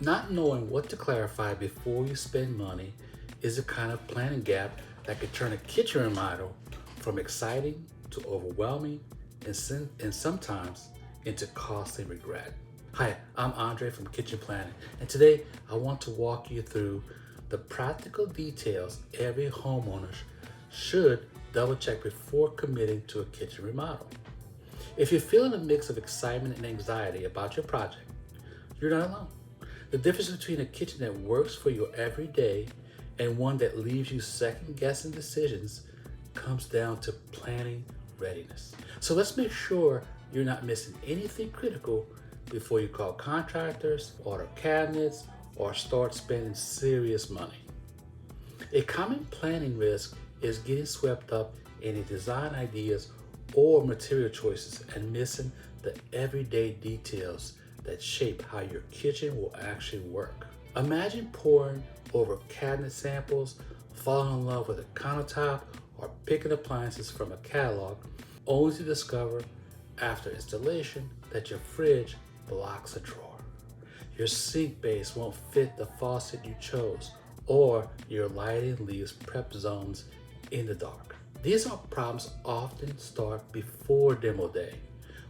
Not knowing what to clarify before you spend money is the kind of planning gap that could turn a kitchen remodel from exciting to overwhelming and sometimes into costly regret. Hi, I'm Andre from Kitchen Planning, and today I want to walk you through the practical details every homeowner should double check before committing to a kitchen remodel. If you're feeling a mix of excitement and anxiety about your project, you're not alone. The difference between a kitchen that works for you every day and one that leaves you second-guessing decisions comes down to planning readiness. So let's make sure you're not missing anything critical before you call contractors, order cabinets, or start spending serious money. A common planning risk is getting swept up in the design ideas or material choices and missing the everyday details that shape how your kitchen will actually work. Imagine poring over cabinet samples, falling in love with a countertop, or picking appliances from a catalog, only to discover after installation that your fridge blocks a drawer, your sink base won't fit the faucet you chose, or your lighting leaves prep zones in the dark. These are problems often start before demo day,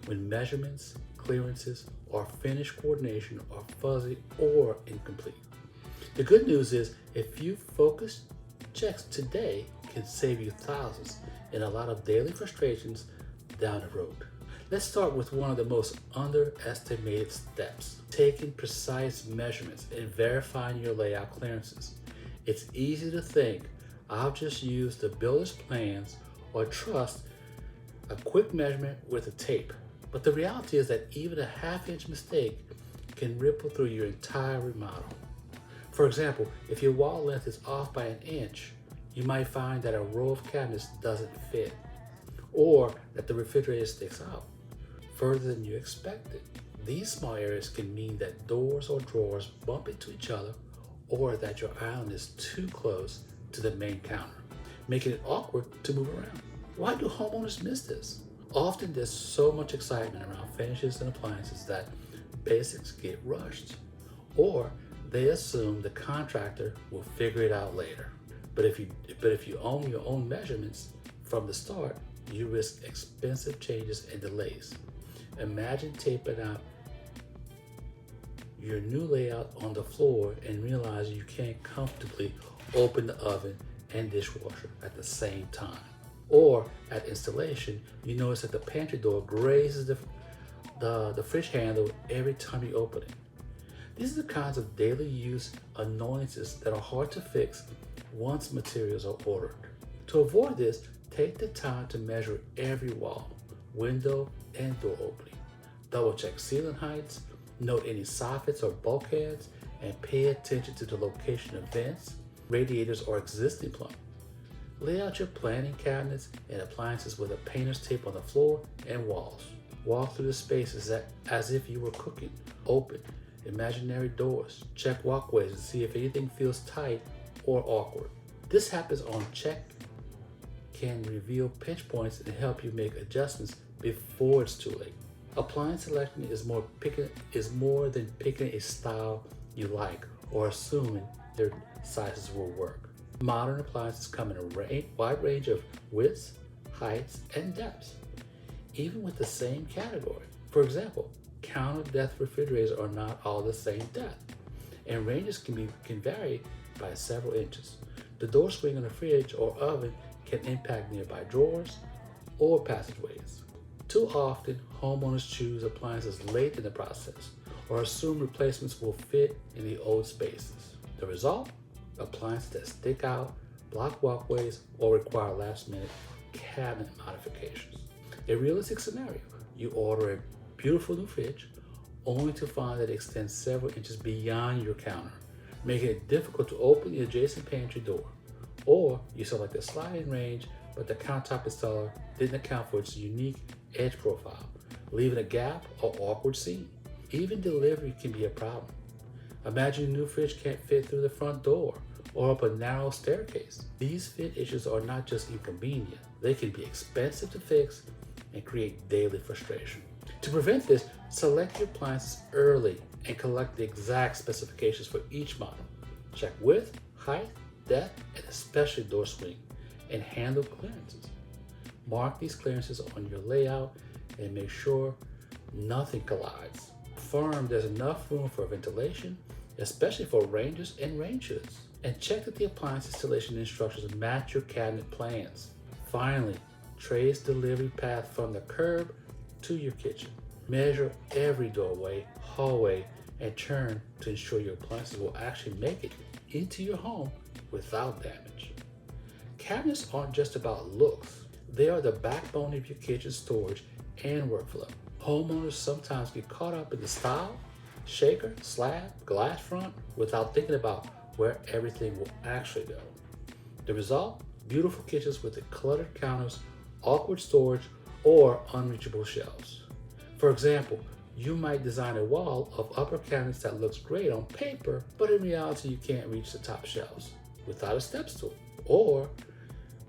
when measurements, clearances, or finish coordination are fuzzy or incomplete. The good news is a few focused checks today can save you thousands and a lot of daily frustrations down the road. Let's start with one of the most underestimated steps, taking precise measurements and verifying your layout clearances. It's easy to think, I'll just use the builder's plans or trust a quick measurement with a tape. But the reality is that even a half-inch mistake can ripple through your entire remodel. For example, if your wall length is off by an inch, you might find that a row of cabinets doesn't fit, or that the refrigerator sticks out further than you expected. These small areas can mean that doors or drawers bump into each other, or that your island is too close to the main counter, making it awkward to move around. Why do homeowners miss this? Often there's so much excitement around finishes and appliances that basics get rushed, or they assume the contractor will figure it out later. But if you own your own measurements from the start, you risk expensive changes and delays. Imagine taping out your new layout on the floor and realize you can't comfortably open the oven and dishwasher at the same time. Or at installation, you notice that the pantry door grazes the fridge handle every time you open it. These are the kinds of daily use annoyances that are hard to fix once materials are ordered. To avoid this, take the time to measure every wall, window, and door opening. Double check ceiling heights, note any soffits or bulkheads, and pay attention to the location of vents, radiators, or existing plumbing. Lay out your planning cabinets and appliances with a painter's tape on the floor and walls. Walk through the spaces as if you were cooking. Open imaginary doors. Check walkways to see if anything feels tight or awkward. This happens on check can reveal pinch points and help you make adjustments before it's too late. Appliance selection is more than picking a style you like or assuming their sizes will work. Modern appliances come in a wide range of widths, heights, and depths, even with the same category. For example, counter depth refrigerators are not all the same depth, and ranges can vary by several inches. The door swing on a fridge or oven can impact nearby drawers or passageways. Too often, homeowners choose appliances late in the process or assume replacements will fit in the old spaces. The result? Appliances that stick out, block walkways, or require last-minute cabinet modifications. A realistic scenario, you order a beautiful new fridge only to find that it extends several inches beyond your counter, making it difficult to open the adjacent pantry door. Or you select a sliding range, but the countertop installer didn't account for its unique edge profile, leaving a gap or awkward seam. Even delivery can be a problem. Imagine a new fridge can't fit through the front door or up a narrow staircase. These fit issues are not just inconvenient, they can be expensive to fix and create daily frustration. To prevent this, select your appliances early and collect the exact specifications for each model. Check width, height, depth, and especially door swing, and handle clearances. Mark these clearances on your layout and make sure nothing collides. Confirm there's enough room for ventilation, especially for ranges and range hoods. And check that the appliance installation instructions match your cabinet plans. Finally, trace delivery path from the curb to your kitchen. Measure every doorway, hallway, and turn to ensure your appliances will actually make it into your home without damage. Cabinets aren't just about looks. They are the backbone of your kitchen storage and workflow. Homeowners sometimes get caught up in the style, shaker, slab, glass front without thinking about where everything will actually go. The result? Beautiful kitchens with cluttered counters, awkward storage, or unreachable shelves. For example, you might design a wall of upper cabinets that looks great on paper, but in reality you can't reach the top shelves without a step stool. Or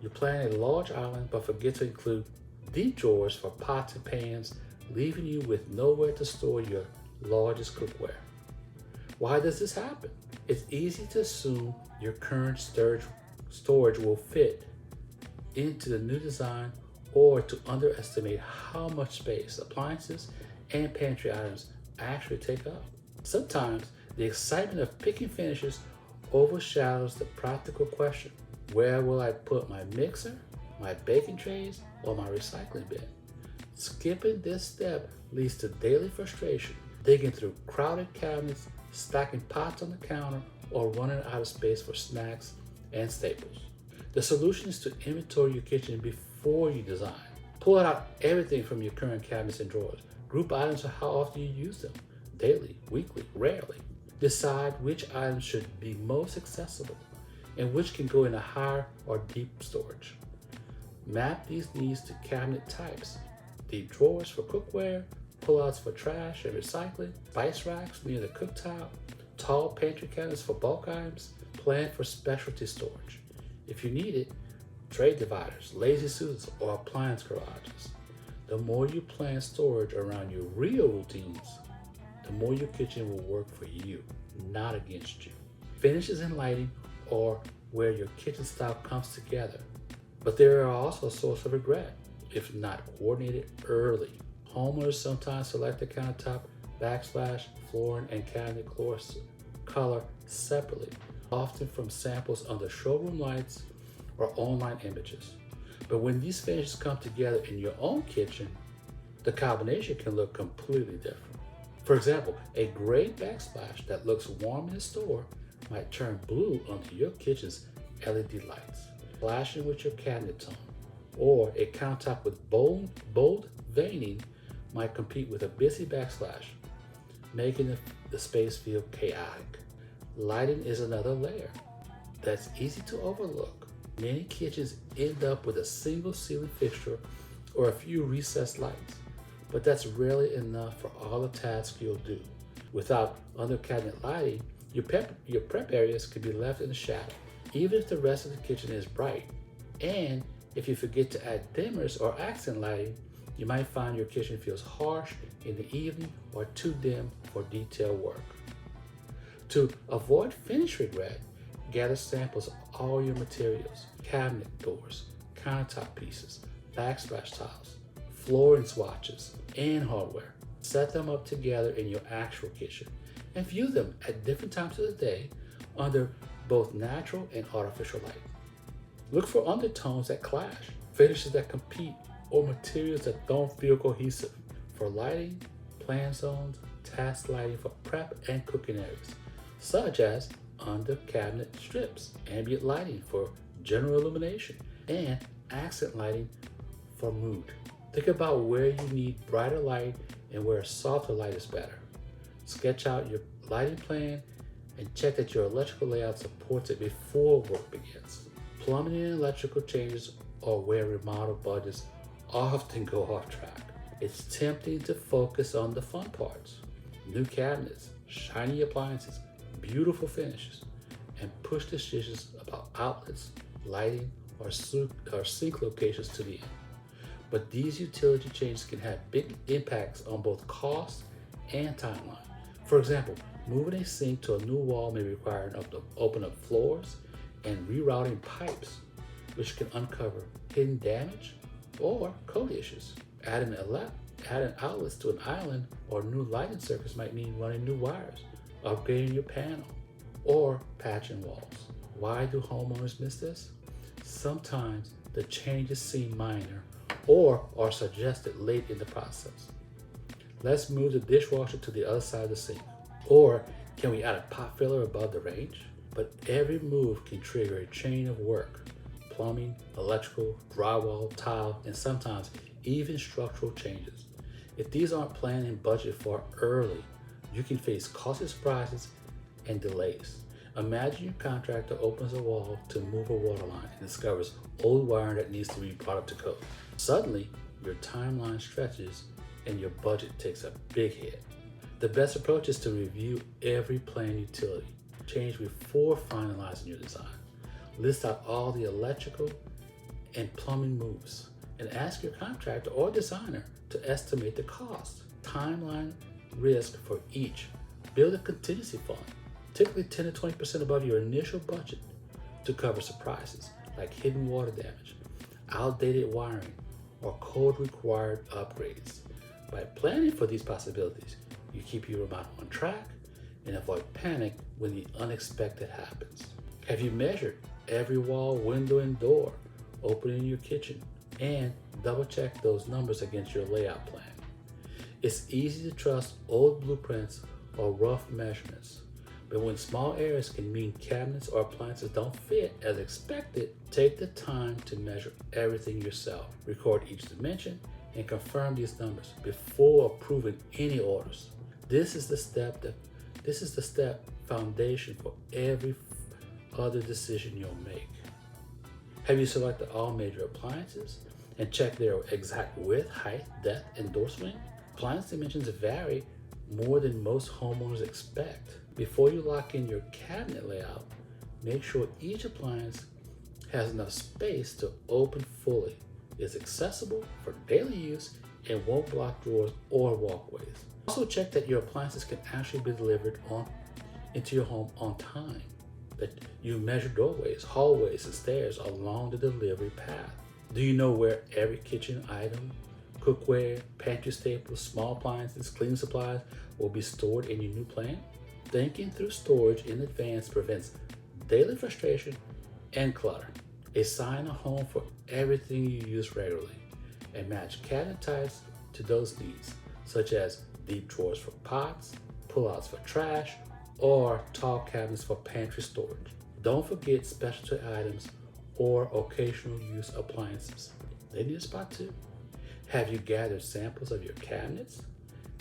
you plan a large island but forget to include deep drawers for pots and pans, leaving you with nowhere to store your largest cookware. Why does this happen? It's easy to assume your current storage will fit into the new design, or to underestimate how much space appliances and pantry items actually take up. Sometimes the excitement of picking finishes overshadows the practical question: where will I put my mixer, my baking trays, or my recycling bin? Skipping this step leads to daily frustration, digging through crowded cabinets, stacking pots on the counter, or running out of space for snacks and staples. The solution is to inventory your kitchen before you design. Pull out everything from your current cabinets and drawers. Group items for how often you use them: daily, weekly, rarely. Decide which items should be most accessible and which can go in a higher or deep storage. Map these needs to cabinet types: deep drawers for cookware, pullouts for trash and recycling, spice racks near the cooktop, tall pantry cabinets for bulk items. Plan for specialty storage. If you need it, tray dividers, lazy Susans, or appliance garages. The more you plan storage around your real routines, the more your kitchen will work for you, not against you. Finishes and lighting are where your kitchen style comes together, but they are also a source of regret if not coordinated early. Homeowners sometimes select the countertop, backsplash, flooring, and cabinet color separately, often from samples under showroom lights or online images. But when these finishes come together in your own kitchen, the combination can look completely different. For example, a gray backsplash that looks warm in the store might turn blue under your kitchen's LED lights, flashing with your cabinet tone. Or a countertop with bold veining might compete with a busy backsplash, making the space feel chaotic. Lighting is another layer that's easy to overlook. Many kitchens end up with a single ceiling fixture or a few recessed lights, but that's rarely enough for all the tasks you'll do. Without under cabinet lighting, your prep areas can be left in the shadow, even if the rest of the kitchen is bright. And if you forget to add dimmers or accent lighting, you might find your kitchen feels harsh in the evening or too dim for detail work. To avoid finish regret, gather samples of all your materials: cabinet doors, countertop pieces, backsplash tiles, flooring swatches, and hardware. Set them up together in your actual kitchen and view them at different times of the day under both natural and artificial light. Look for undertones that clash, finishes that compete, or materials that don't feel cohesive. For lighting, plan zones, task lighting for prep and cooking areas, such as under cabinet strips, ambient lighting for general illumination, and accent lighting for mood. Think about where you need brighter light and where softer light is better. Sketch out your lighting plan and check that your electrical layout supports it before work begins. Plumbing and electrical changes are where remodel budgets often go off track. It's tempting to focus on the fun parts: new cabinets, shiny appliances, beautiful finishes, and push decisions about outlets, lighting, or sink locations to the end. but these utility changes can have big impacts on both cost and timeline. For example, moving a sink to a new wall may require enough to open up floors and rerouting pipes, which can uncover hidden damage or code issues. Adding outlets to an island or new lighting circuits might mean running new wires, upgrading your panel, or patching walls. Why do homeowners miss this? Sometimes the changes seem minor or are suggested late in the process. Let's move the dishwasher to the other side of the sink. Or can we add a pot filler above the range? But every move can trigger a chain of work: plumbing, electrical, drywall, tile, and sometimes even structural changes. If these aren't planned and budgeted for early, you can face costly surprises and delays. Imagine your contractor opens a wall to move a water line and discovers old wiring that needs to be brought up to code. Suddenly, your timeline stretches and your budget takes a big hit. The best approach is to review every planned utility change before finalizing your design. List out all the electrical and plumbing moves and ask your contractor or designer to estimate the cost, timeline, risk for each. Build a contingency fund, typically 10 to 20% above your initial budget, to cover surprises like hidden water damage, outdated wiring, or code-required upgrades. By planning for these possibilities, you keep your remodel on track and avoid panic when the unexpected happens. Have you measured every wall, window, and door open in your kitchen and double-check those numbers against your layout plan? It's easy to trust old blueprints or rough measurements, but when small errors can mean cabinets or appliances don't fit as expected, take the time to measure everything yourself. Record each dimension and confirm these numbers before approving any orders. This is the step foundation for every other decision you'll make. Have you selected all major appliances and checked their exact width, height, depth, and door swing? Appliance dimensions vary more than most homeowners expect. Before you lock in your cabinet layout, make sure each appliance has enough space to open fully, is accessible for daily use, and won't block drawers or walkways. Also check that your appliances can actually be delivered into your home on time, that you measure doorways, hallways, and stairs along the delivery path. Do you know where every kitchen item, cookware, pantry staples, small appliances, cleaning supplies will be stored in your new plan? Thinking through storage in advance prevents daily frustration and clutter. Assign a home for everything you use regularly and match cabinet types to those needs, such as deep drawers for pots, pullouts for trash, or tall cabinets for pantry storage. Don't forget specialty items or occasional use appliances. They need a spot too. Have you gathered samples of your cabinets,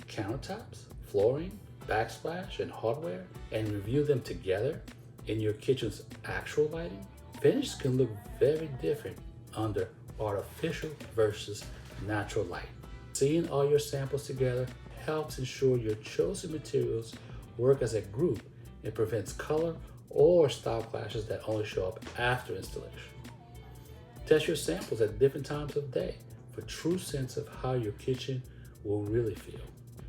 countertops, flooring, backsplash, and hardware and review them together in your kitchen's actual lighting? Finishes can look very different under artificial versus natural light. Seeing all your samples together helps ensure your chosen materials work as a group and prevents color or style clashes that only show up after installation. Test your samples at different times of day for true sense of how your kitchen will really feel.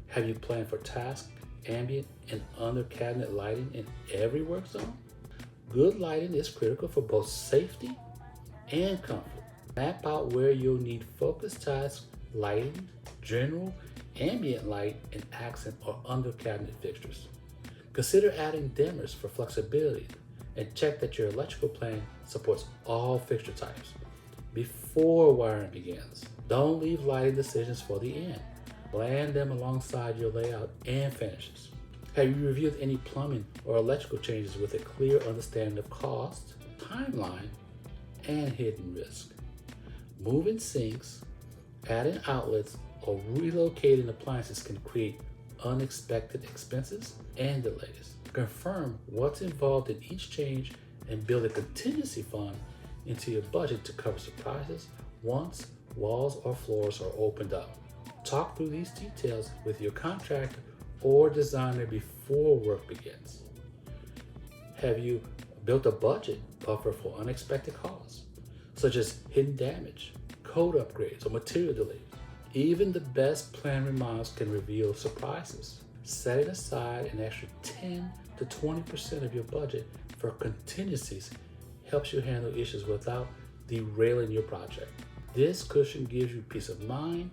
Have you planned for task, ambient, and under cabinet lighting in every work zone? Good lighting is critical for both safety and comfort. Map out where you'll need focus task lighting, general, ambient light, and accent or under cabinet fixtures. Consider adding dimmers for flexibility and check that your electrical plan supports all fixture types before wiring begins. Don't leave lighting decisions for the end. Plan them alongside your layout and finishes. Have you reviewed any plumbing or electrical changes with a clear understanding of cost, timeline, and hidden risk? Moving sinks, adding outlets, or relocating appliances can create unexpected expenses and delays. Confirm what's involved in each change and build a contingency fund into your budget to cover surprises once walls or floors are opened up. Talk through these details with your contractor or designer before work begins. Have you built a budget buffer for unexpected costs, such as hidden damage, code upgrades, or material delays. Even the best planned remodels can reveal surprises. Setting aside an extra 10 to 20% of your budget for contingencies helps you handle issues without derailing your project. This cushion gives you peace of mind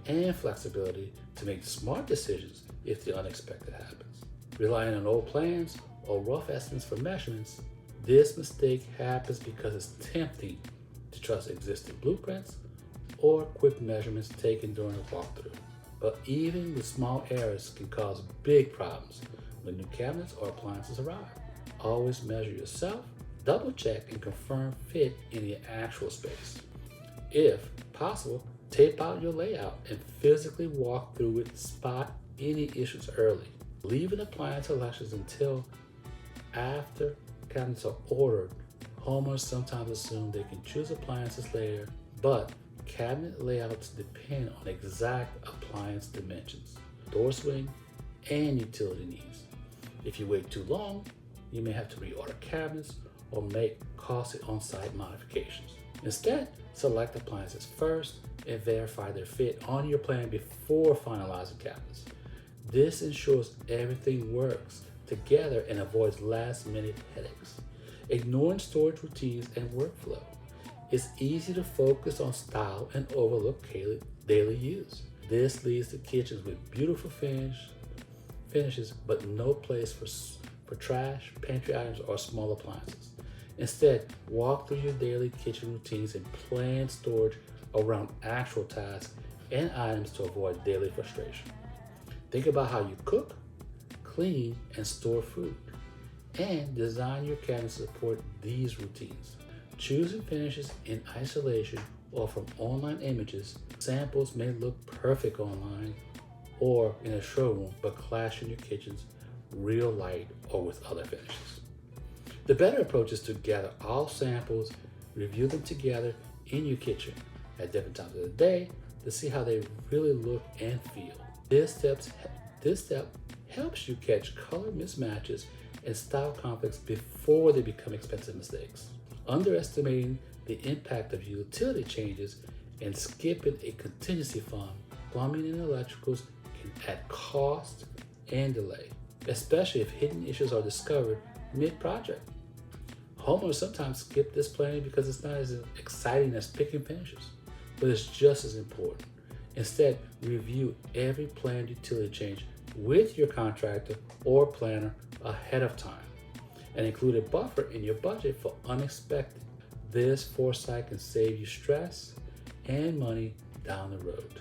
and flexibility to make smart decisions if the unexpected happens. Relying on old plans or rough estimates for measurements, this mistake happens because it's tempting to trust existing blueprints or quick measurements taken during a walkthrough. But even the small errors can cause big problems when new cabinets or appliances arrive. Always measure yourself, double check and confirm fit in the actual space. If possible, tape out your layout and physically walk through it to spot any issues early. Leaving appliance selections until after cabinets are ordered. Homeowners sometimes assume they can choose appliances later, but cabinet layouts depend on exact appliance dimensions, door swing, and utility needs. If you wait too long, you may have to reorder cabinets or make costly on-site modifications. Instead, select appliances first and verify their fit on your plan before finalizing cabinets. This ensures everything works together and avoids last-minute headaches. Ignoring storage routines and workflow. It's easy to focus on style and overlook daily use. This leads to kitchens with beautiful finishes, but no place for trash, pantry items, or small appliances. Instead, walk through your daily kitchen routines and plan storage around actual tasks and items to avoid daily frustration. Think about how you cook, clean, and store food, and design your cabinets to support these routines. Choosing finishes in isolation or from online images, samples may look perfect online or in a showroom, but clash in your kitchen's real light or with other finishes. The better approach is to gather all samples, review them together in your kitchen at different times of the day to see how they really look and feel. This step helps you catch color mismatches and style conflicts before they become expensive mistakes. Underestimating the impact of utility changes and skipping a contingency fund, plumbing and electricals can add cost and delay, especially if hidden issues are discovered mid-project. Homeowners sometimes skip this planning because it's not as exciting as picking finishes, but it's just as important. Instead, review every planned utility change with your contractor or planner ahead of time and include a buffer in your budget for unexpected. This foresight can save you stress and money down the road.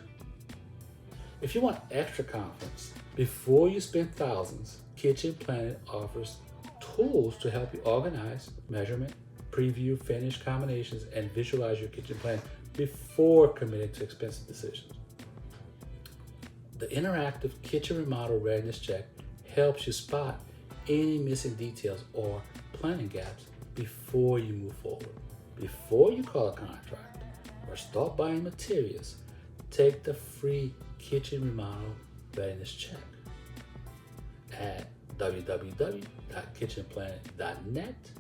If you want extra confidence before you spend thousands, KitchenPlanIt offers tools to help you organize, measurement, preview, finish combinations, and visualize your kitchen plan before committing to expensive decisions. The interactive Kitchen Remodel Readiness Check helps you spot any missing details or planning gaps before you move forward. Before you call a contractor or start buying materials, take the free Kitchen Remodel Readiness Check at www.kitchenplanit.net.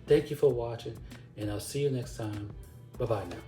Thank you for watching, and I'll see you next time. Bye-bye now.